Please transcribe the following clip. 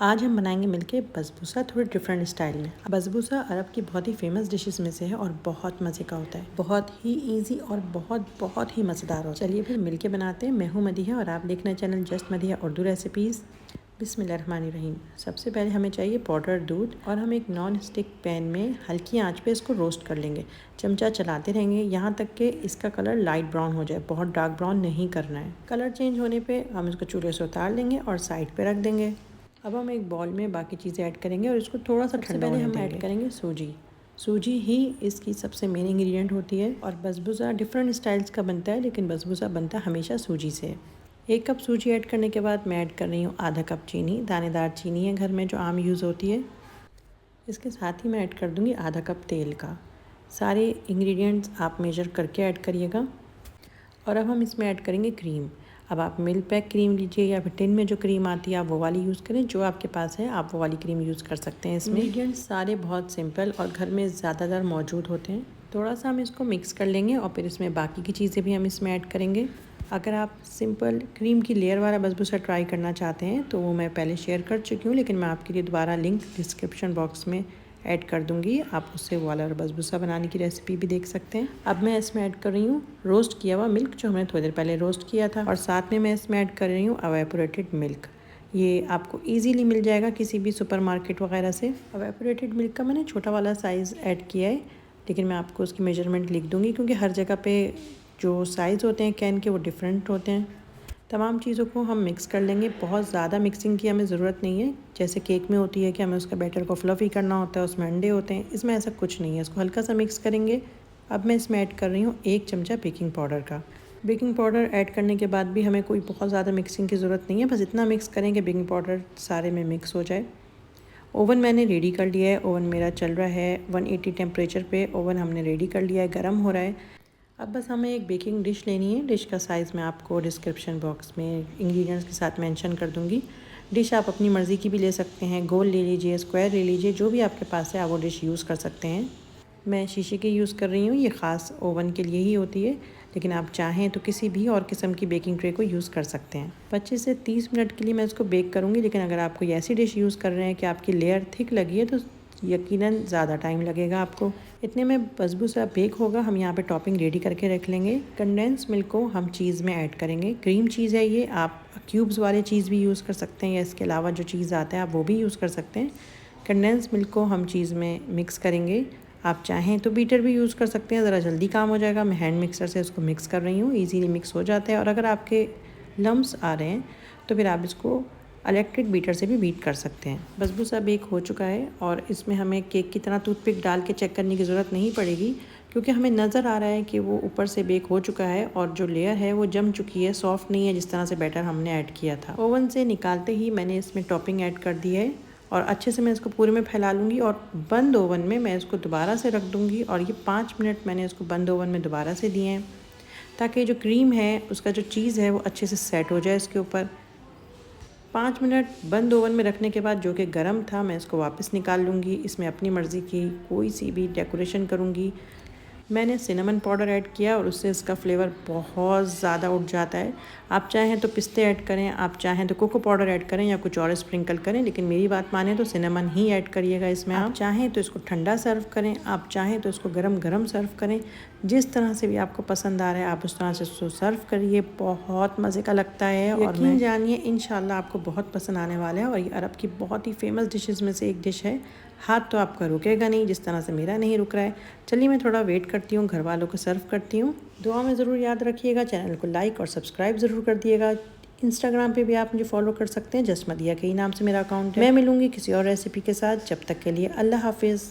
आज हम बनाएंगे मिलके बसबूसा थोड़े डिफरेंट स्टाइल में। बसबूसा अरब की बहुत ही फेमस डिशेस में से है और बहुत मज़े का होता है, बहुत ही इजी और बहुत ही मज़ेदार होता है। चलिए फिर मिलके बनाते हैं। मैं हूँ मदीहा और आप देख रहे हैं channel just Madiha Urdu recipes. बिस्मिल्लाहिर्रहमानिर्रहीम। सबसे पहले हमें चाहिए पाउडर दूध और हम एक नॉन स्टिक पैन में हल्की आंच पे इसको रोस्ट कर लेंगे। चमचा चलाते रहेंगे यहाँ तक कि इसका कलर लाइट ब्राउन हो जाए, बहुत डार्क ब्राउन नहीं करना है। कलर चेंज होने पे हम इसको चूल्हे से उतार लेंगे और साइड पे रख देंगे। अब हम एक बॉल में बाकी चीज़ें ऐड करेंगे और इसको थोड़ा सा ठंडा होने देंगे। हम ऐड करेंगे सूजी। सूजी ही इसकी सबसे मेन इंग्रेडिएंट होती है और बसबूसा डिफरेंट स्टाइल्स का बनता है, लेकिन बसबूसा बनता हमेशा सूजी से। 1 कप सूजी ऐड करने के बाद मैं ऐड कर रही हूँ आधा कप चीनी। दानेदार चीनी है घर में जो आम यूज़ होती है। इसके साथ ही मैं ऐड कर दूँगी आधा कप तेल का। सारे इंग्रेडिएंट्स आप मेजर करके ऐड करिएगा। और अब हम इसमें ऐड करेंगे क्रीम। अब आप मिल्क पैक क्रीम लीजिए या फिर टिन में जो क्रीम आती है आप वो वाली यूज़ करें, जो आपके पास है आप वो वाली क्रीम यूज़ कर सकते हैं। इसमें इंग्रेडिएंट्स सारे बहुत सिंपल और घर में ज़्यादातर मौजूद होते हैं। थोड़ा सा हम इसको मिक्स कर लेंगे और फिर इसमें बाकी की चीज़ें भी हम इसमें ऐड करेंगे। अगर आप सिंपल क्रीम की लेयर वाला बसबूसा ट्राई करना चाहते हैं तो वो मैं पहले शेयर कर चुकी हूँ, लेकिन मैं आपके लिए दोबारा लिंक डिस्क्रिप्शन बॉक्स में ऐड कर दूंगी। आप उससे वाला बसबूसा बनाने की रेसिपी भी देख सकते हैं। अब मैं इसमें ऐड कर रही हूँ रोस्ट किया हुआ मिल्क, जो हमने थोड़ी देर पहले रोस्ट किया था, और साथ में मैं इसमें ऐड कर रही हूँ एवेपोरेटेड मिल्क। ये आपको इजीली मिल जाएगा किसी भी सुपरमार्केट वगैरह से। एवेपोरेटेड मिल्क का मैंने छोटा वाला साइज़ ऐड किया है, लेकिन मैं आपको उसकी मेजरमेंट लिख दूँगी क्योंकि हर जगह पे जो साइज़ होते हैं कैन के वो डिफरेंट होते हैं। तमाम चीज़ों को हम मिक्स कर लेंगे। बहुत ज़्यादा मिक्सिंग की हमें ज़रूरत नहीं है, जैसे केक में होती है कि हमें उसका बैटर को फ्लफ़ी करना होता है, उसमें अंडे होते हैं। इसमें ऐसा कुछ नहीं है, इसको हल्का सा मिक्स करेंगे। अब मैं इसमें ऐड कर रही हूँ 1 चमचा बेकिंग पाउडर का। बेकिंग पाउडर ऐड करने के बाद भी हमें कोई बहुत ज़्यादा मिक्सिंग की ज़रूरत नहीं है, बस इतना मिक्स करें कि बेकिंग पाउडर सारे में मिक्स हो जाए। ओवन मैंने रेडी कर लिया है। ओवन मेरा चल रहा है 180 टेम्परेचर पे। ओवन हमने रेडी कर लिया है, गर्म हो रहा है। अब बस हमें एक बेकिंग डिश लेनी है। डिश का साइज़ मैं आपको डिस्क्रिप्शन बॉक्स में इंग्रेडिएंट्स के साथ मेंशन कर दूंगी। डिश आप अपनी मर्ज़ी की भी ले सकते हैं, गोल ले लीजिए, स्क्वायर ले लीजिए, जो भी आपके पास है आप वो डिश यूज़ कर सकते हैं। मैं शीशे की यूज़ कर रही हूँ, ये ख़ास ओवन के लिए ही होती है, लेकिन आप चाहें तो किसी भी और किस्म की बेकिंग ट्रे को यूज़ कर सकते हैं। 25 से 30 मिनट के लिए मैं इसको बेक करूँगी, लेकिन अगर आप कोई ऐसी डिश यूज़ कर रहे हैं कि आपकी लेयर थिक लगी है तो यकीनन ज़्यादा टाइम लगेगा आपको। इतने में बसबूसा बेक होगा। हम यहाँ पे टॉपिंग रेडी करके रख लेंगे। कंडेंस मिल्क को हम चीज़ में ऐड करेंगे। क्रीम चीज़ है ये, आप क्यूब्स वाले चीज़ भी यूज़ कर सकते हैं या इसके अलावा जो चीज़ आता है आप वो भी यूज़ कर सकते हैं। कंडेंस मिल्क को हम चीज़ में मिक्स करेंगे। आप चाहें तो बीटर भी यूज़ कर सकते हैं, ज़रा जल्दी काम हो जाएगा। मैं हैंड मिक्सर से इसको मिक्स कर रही हूँ, ईजीली मिक्स हो जाता है। और अगर आपके लम्ब्स आ रहे हैं तो फिर आप इसको इलेक्ट्रिक बीटर से भी बीट कर सकते हैं। बसबूसा बेक हो चुका है और इसमें हमें केक की तरह टूथपिक डाल के चेक करने की ज़रूरत नहीं पड़ेगी, क्योंकि हमें नज़र आ रहा है कि वो ऊपर से बेक हो चुका है और जो लेयर है वो जम चुकी है, सॉफ्ट नहीं है जिस तरह से बैटर हमने ऐड किया था। ओवन से निकालते ही मैंने इसमें टॉपिंग ऐड कर दी है और अच्छे से मैं इसको पूरे में फैला लूँगी और बंद ओवन में मैं इसको दोबारा से रख दूँगी। और ये 5 मिनट मैंने इसको बंद ओवन में दोबारा से दिए हैं, ताकि जो क्रीम है उसका जो चीज़ है वो अच्छे से सेट हो जाए इसके ऊपर। 5 मिनट बंद ओवन में रखने के बाद, जो कि गर्म था, मैं इसको वापस निकाल लूँगी। इसमें अपनी मर्ज़ी की कोई सी भी डेकोरेशन करूँगी। मैंने सिनेमन पाउडर ऐड किया और उससे इसका फ्लेवर बहुत ज़्यादा उठ जाता है। आप चाहें तो पिस्ते ऐड करें, आप चाहें तो कोको पाउडर ऐड करें या कुछ और स्प्रिंकल करें, लेकिन मेरी बात माने तो सिनेमन ही ऐड करिएगा इसमें। आप चाहें तो इसको ठंडा सर्व करें, आप चाहें तो इसको गरम गरम सर्व करें। जिस तरह से भी आपको पसंद आ रहा है आप उस तरह से इसको सर्व करिए। बहुत मज़े का लगता है और यकीन जानिए इंशाल्लाह आपको बहुत पसंद आने वाला है। और ये अरब की बहुत ही फेमस डिशेज़ में से एक डिश है। हाथ तो आपका रुकेगा नहीं जिस तरह से मेरा नहीं रुक रहा है। चलिए मैं थोड़ा वेट करती हूँ, घर वालों को सर्व करती हूँ। दुआ में ज़रूर याद रखिएगा, चैनल को लाइक और सब्सक्राइब ज़रूर कर दिएगा। इंस्टाग्राम पे भी आप मुझे फॉलो कर सकते हैं, जस्ट मदीहा के ही नाम से मेरा अकाउंट है। मैं मिलूँगी किसी और रेसिपी के साथ, जब तक के लिए अल्लाह हाफिज़।